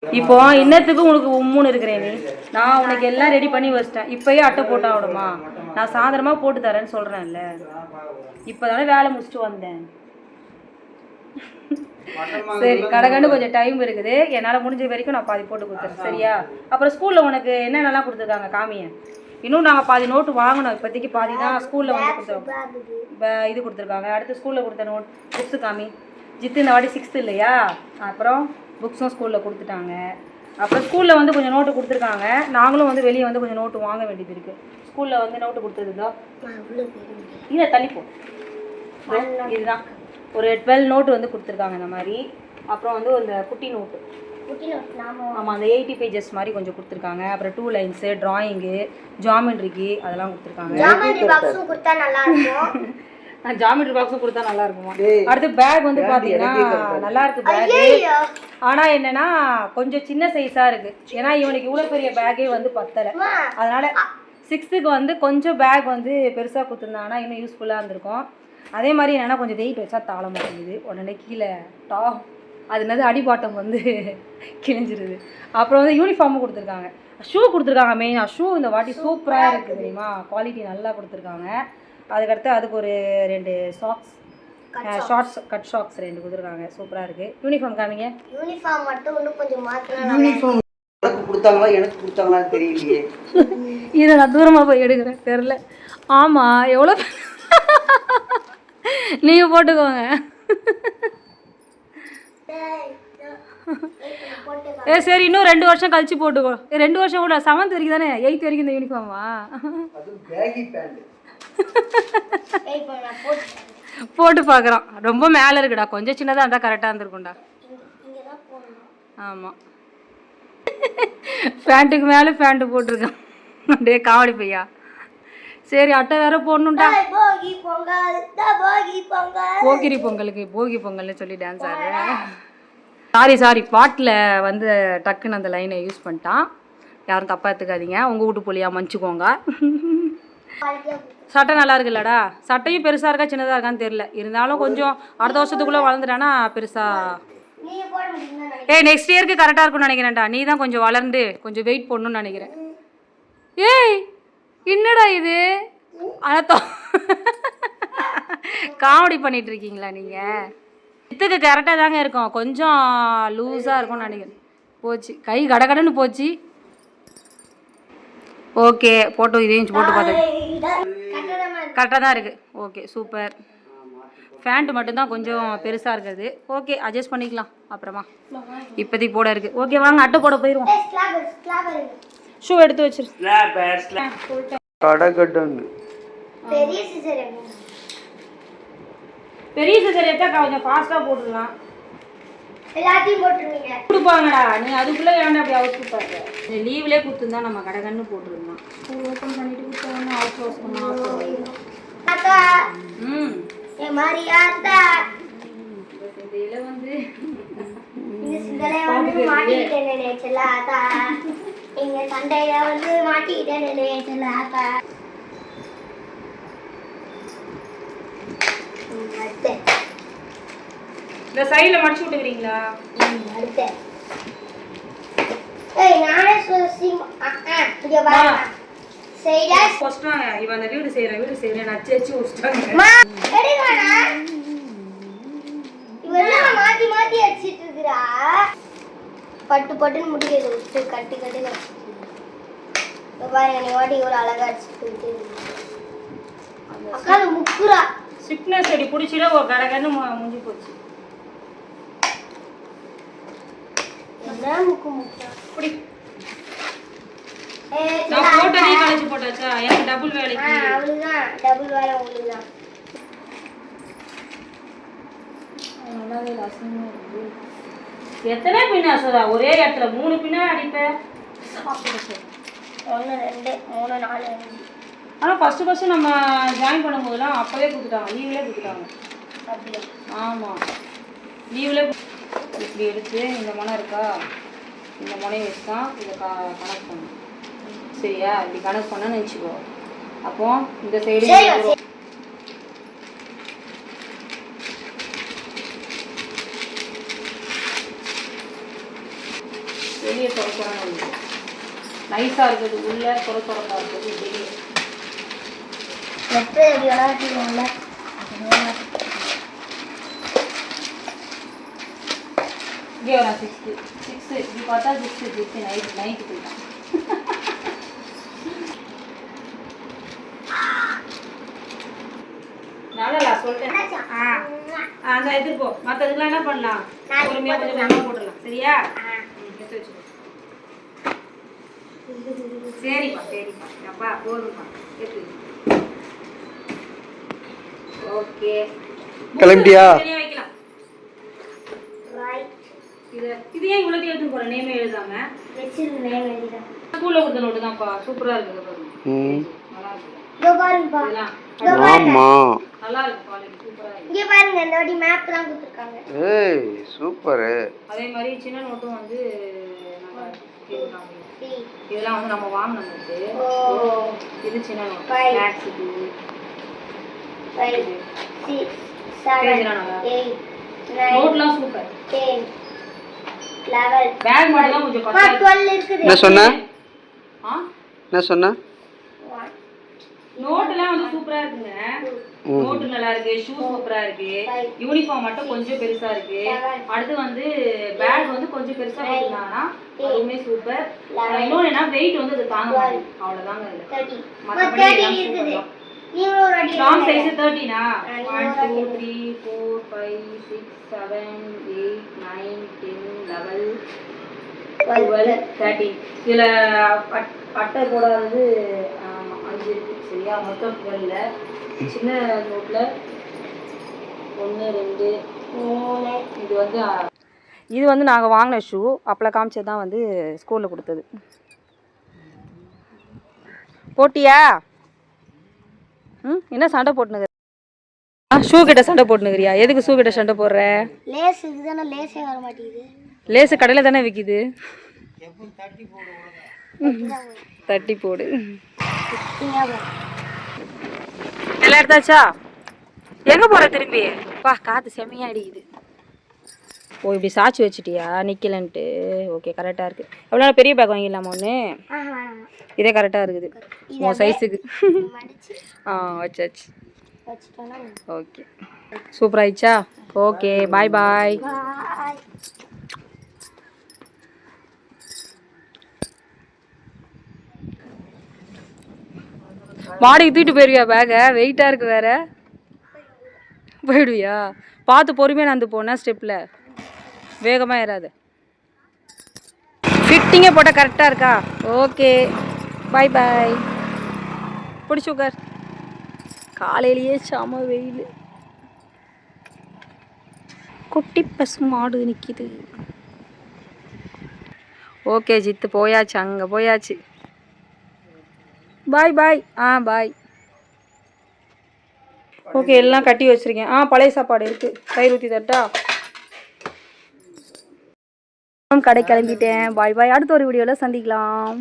இப்போ இன்னத்துக்கு உனக்கு உம்முன்னு இருக்கிறேன் நீ. நான் உனக்கு எல்லாம் ரெடி பண்ணி வச்சிட்டேன். இப்பயே அட்டை போட்டா விடுமா? நான் சாயந்தரமா போட்டு தரேன்னு சொல்றேன்ல. இப்பதானே வேலை முடிச்சுட்டு வந்தேன். சரி, கடகண்டு கொஞ்சம் டைம் இருக்குது. என்னால் முடிஞ்ச வரைக்கும் நான் பாதி போட்டு கொடுத்துறேன், சரியா? அப்புறம் ஸ்கூலில் உனக்கு என்னென்னலாம் கொடுத்துருக்காங்க காமிய. இன்னும் நாங்கள் பாதி நோட்டு வாங்கணும். இப்போதைக்கு பாதி தான் ஸ்கூலில் வந்து கொடுத்துருவோம். இது கொடுத்துருக்காங்க. அடுத்து ஸ்கூலில் கொடுத்த நோட் புக்ஸு காமி. ஜித்து இந்த வாட்டி 6th இல்லையா? அப்புறம் புக்ஸும் ஸ்கூலில் கொடுத்துட்டாங்க. அப்புறம் ஸ்கூலில் வந்து கொஞ்சம் நோட்டு கொடுத்துருக்காங்க. நாங்களும் வந்து வெளியே வந்து கொஞ்சம் நோட்டு வாங்க வேண்டியது இருக்குது. ஸ்கூலில் வந்து நோட்டு கொடுத்துருந்தோ இல்லை தள்ளிப்போம். இதுதான் ஒரு 12 நோட்டு வந்து கொடுத்துருக்காங்க இந்த மாதிரி. அப்புறம் வந்து இந்த குட்டி நோட்டு, ஆமாம், அந்த 80 pages மாதிரி கொஞ்சம் கொடுத்துருக்காங்க. அப்புறம் 2 lines ட்ராயிங்கு, ஜாமெண்ட்ரிக்கு அதெல்லாம் கொடுத்துருக்காங்க. ஜாமெண்ட்ரி பாக்ஸும் கொடுத்தா நல்லா இருக்குமா? அடுத்து பேக் வந்து பார்த்தீங்கன்னா நல்லா இருக்கு பேக். ஆனால் என்னன்னா கொஞ்சம் சின்ன சைஸாக இருக்குது. ஏன்னா இவனுக்கு இவ்வளோ பெரிய பேக்கே வந்து பத்தலை. அதனால் 6th வந்து கொஞ்சம் பேக் வந்து பெருசாக கொடுத்துருந்தாங்கன்னா இன்னும் யூஸ்ஃபுல்லாக இருந்திருக்கும். அதே மாதிரி என்னென்னா கொஞ்சம் வெயிட் வச்சா தாழ மாட்டேங்குது. உடனே கீழே அது என்னது அடிபாட்டம் வந்து கிழிஞ்சிருது. அப்புறம் வந்து யூனிஃபார்மும் கொடுத்துருக்காங்க. ஷூ கொடுத்துருக்காங்க. மெயினாக ஷூ இந்த வாட்டி சூப்பராக இருக்குது தெரியுமா? குவாலிட்டி நல்லா கொடுத்துருக்காங்க. அதுக்கடுத்து அதுக்கு ஒரு 2 சாக்ஸ் ஷார்ட்ஸ் கட் ஷாக்ஸ் 2 கொடுத்துருக்காங்க. சூப்பராக இருக்குது. யூனிஃபார்ம் காமிங்க. யூனிஃபார்ம் மட்டும் இன்னும் கொஞ்சம் மாற்றலாம். கொடுத்தாங்களா எனக்கு கொடுத்தாங்களா தெரியலையே. இதை நான் தூரமாக போய் எடுக்கிறேன், தெரில. ஆமாம், எவ்வளோ நீங்கள் போட்டுக்கோங்க. சரி, இன்னும் 2 வருஷம் கழிச்சு போட்டுக்கோ. 2 வருஷம் கூட 7th வரைக்கும் தானே, 8th வரைக்கும் இந்த யூனிஃபார்மா? போட்டு பார்க்குறோம். ரொம்ப மேலே இருக்குடா, கொஞ்சம் சின்னதாக இருந்தால் கரெக்டாக இருந்திருக்கும்டா. ஆமாம், பேண்ட்டுக்கு மேலே பேண்ட்டு போட்டிருக்கான். அப்படியே காமெடி பையா. சரி, அட்டை வேற போடணும்டா. போகிரி பொங்கலுக்கு போகி பொங்கல்னு சொல்லி டான்ஸ் ஆடுறேன். சாரி பாட்டில் வந்து டக்குன்னு அந்த லைனை யூஸ் பண்ணிட்டான். யாரும் தப்பாக எடுத்துக்காதீங்க. உங்கள் வீட்டு புள்ளியா மன்னிச்சுக்கோங்க. சட்டை நல்லா இருக்குல்லடா? சட்டையும் பெருசாக இருக்கா சின்னதாக இருக்கான்னு தெரில. இருந்தாலும் கொஞ்சம் அடுத்த வருஷத்துக்குள்ளே வளர்ந்துட்டானா பெருசாக. நெக்ஸ்ட் இயருக்கு கரெக்டாக இருக்கும்னு நினைக்கிறேன்டா. நீ தான் கொஞ்சம் வளர்ந்து கொஞ்சம் வெயிட் போடணும்னு நினைக்கிறேன். என்னடா இது அனத்தோ காமெடி பண்ணிட்டு இருக்கீங்களா நீங்கள்? இதுக்கு கரெக்டாக தாங்க இருக்கும், கொஞ்சம் லூஸாக இருக்கும்னு நினைக்கிறேன். போச்சு, கை கடகடன்னு போச்சு. ஓகே, போட்டோ இதையும் போட்டு பார்த்தேன். கரெக்டாக தான் இருக்குது. Okay, super. பேண்ட் மட்டும்தான் கொஞ்சம் பெருசாக இருக்குது. ஓகே, அட்ஜஸ்ட் பண்ணிக்கலாம் அப்புறமா. இப்போதைக்கு போட இருக்குது. ஓகே, வாங்க அட்டை போட போயிடுவோம். ஷூ எடுத்து வச்சிரு. பெரிய சிசர் எடுத்தா கொஞ்சம் ஃபாஸ்டா போட்டுடலாம். எல்லாத்தையும் போட்டுருவீங்க கொடுப்பாங்கடா. நீ அதுக்குள்ள ஏன்டா அப்படி அவுட் பாரு. லீவ்லயே கொடுத்துருந்தா நம்ம கடகன்னு போட்டுருந்தோம். ஸ்கூல் ஓப்பன் பண்ணிட்டு கொடுத்தோம்னா அவுட் அக்கா ஏ மாரியாத்தா இதுல வந்து இந்த சிந்தலே வந்து மாட்டிட்டேனே செல்லாதா. இங்க சண்டையில வந்து மாட்டிட்டேனே செல்லாதா. இந்த சைடுல மடிச்சு விட்டுக்கிறீங்களா? அடுத்து நானே இங்க பாரு. சைடா ஃபர்ஸ்ட் இவன் அந்த வீடு செய்றேன் நான் சேச்சி உஸ்டாங்க. எடுங்கடா. இவெல்லாம் மாத்தி அடிச்சிட்டு இருக்கறா. பட்டு முடியல உஸ்து கட்டி பாரு. நீ வாடி ஒரு அழகா அடிச்சிட்டு அக்கா முக்குறா. சிக்னஸ் அடி புடிச்சிட ஒரு கடகன்னு மூஞ்சி போச்சு. நான் முக்கு நான் போட்டதே காலேஜ் போட்டாச்சா? எனக்கு டபுள் வேலைக்கு. அவ்வளவுதான், டபுள் வேலை உங்களுக்கு தான். நல்லாவே லாஸ்ட்ல இருக்கு. எத்தனை பின்னா சோதா? ஒரே இடத்துல 3 பின்னா அடிப்ப. 1 2 3 4 5. ஆனா ஃபர்ஸ்ட் நம்ம ஜாயின் பண்ணும்போதெல்லாம் அப்பவே கொடுத்துட்டாங்க, லீவ்லயே கொடுத்துட்டாங்க. அப்படியே? ஆமா, லீவ்ல இப்படி எடுத்து இந்த மணம் இருக்கா, இந்த மனையை வச்சு தான் இதை கனெக்ட் பண்ணணும். சரியா? இப்படி கனெக்ட் பண்ண நினச்சிக்கோ. அப்போ இந்த சைடு வெளியே சொரசொரன்னு இருக்குது. நைஸாக இருக்குது, உள்ளே சொரசொரப்பாக இருக்குது வெளியே. இங்கே வரா 6 இப்படி பார்த்தா 6 நைட்டு போயிட்டான். நல்லா சொல்லிட்டேன். அந்த எடுத்துட்டு போ. மற்றதுக்கெல்லாம் என்ன பண்ணலாம், பொறுமையாக கொஞ்சம் கொஞ்சமாக போட்டுடலாம். சரியா? எடுத்து வச்சுக்கோ. சரிப்பா சரிப்பா அப்பா போதும்ப்பா எடுத்து. ஓகே கிளம்பிட்டியா? வைக்கலாம். இது ஏன் இவ்வளோ எடுத்துட்டு போகிறேன் நேமே எழுதாம? ஸ்கூலில் கொடுத்த நோட்டு தான்ப்பா. சூப்பராக இருக்குது பாருங்க. நல்லா இருக்குது. ஆமா நல்லா இருக்கு காலேஜ். சூப்பராக இருக்கு. இங்க பாருங்க இந்த வாட்டி மேப் தான் கொடுத்திருக்காங்க. ஏய் சூப்பர். அதே மாதிரி சின்ன நோட்டும் வந்து இதெல்லாம் வந்து நம்ம வாங்கணும் நோட்டு. இது சின்ன நோட் மேக்ஸுக்கு. 5 6 7 8 நோட்லாம் சூப்பர். 10 11 பேக் மட்டும் தான் கொஞ்சம் பத்தா 12 இருக்குது. என்ன சொன்ன? என்ன சொன்ன? நோட்லாம் வந்து சூப்பரா இருக்குங்க. நோட் நல்லா இருக்கு, ஷூ சூப்பரா இருக்கு, யூனிஃபார்ம் மட்டும் கொஞ்சம் பெருசா இருக்கு. அடுத்து வந்து பேக் வந்து கொஞ்சம் பெருசா போட்டுருந்தாங்கன்னா அதுவுமே சூப்பர். இன்னொன்னு என்ன வெயிட் வந்து அது தாங்க மாட்டேங்குது. அவ்வளவுதாங்க இல்ல. மத்தபடி எல்லாம் சூப்பர். நீங்களும் ஒரு அடி லாங் சைஸ் 13னா 1 2 3 4 5 6 7 8 9 10 11 12 13. இதுல அட்டை போடாதது 5 இருக்கு. சரியா? மொத்தம் 12. சின்ன நோட்ல 1 2 3. இது வந்து நாங்கள் வாங்கின ஷூ அப்பளை காமிச்சது தான் வந்து ஸ்கூலில் கொடுத்தது. போட்டியா? என்ன சண்டை போட்டுனுக்குற? ஷூ கிட்ட சண்டை போட்டுனுக்குறியா? எதுக்கு ஷூ கிட்ட சண்டை போடுற? லேஸ் இதுதானே, லேஸே வர மாட்டேங்குது. லேஸு கடையில் தானே விற்கிது. தட்டி போடு. எல்லாம் எடுத்தாச்சா? எங்கே போகிற திரும்பி? வா, காற்று செம்மையாக அடிக்குது. ஓ இப்படி சாச்சி வச்சுட்டியா நிற்கலன்ட்டு? ஓகே கரெக்டாக இருக்குது. எவ்வளோ நாள் பெரிய பேக் வாங்கிடலாமா ஒன்று? இதே கரெக்டாக இருக்குது உன் சைஸுக்கு. வச்சாச்சு. ஓகே சூப்பர் ஆயிடுச்சா? ஓகே பாய் பாய். மாடிக்கு தூக்கிட்டு போயிருவியா பேக்கை? வெயிட்டாக இருக்கு வேற. போயிடுவியா? பார்த்து பொறுமையாக நடந்து போனா ஸ்டெப்பில் வேகமாக ஏறாது. ஃபிட்டிங்கே போட்டால் கரெக்டாக இருக்கா? ஓகே பாய் பாய். பிடிச்சி உட்கார். காலையிலேயே செம வெயில். குட்டி பசு மாடு நிற்கிது. ஓகே ஜித்து போயாச்சு, அங்கே போயாச்சு. பாய் பாய். பாய். ஓகே எல்லாம் கட்டி வச்சுருக்கேன். பழைய சாப்பாடு இருக்குது. தயிர் ஊற்றி தட்டா? கடை கிளம்பிட்டேன். பாய் பாய். அடுத்த ஒரு வீடியோவில் சந்திக்கலாம்.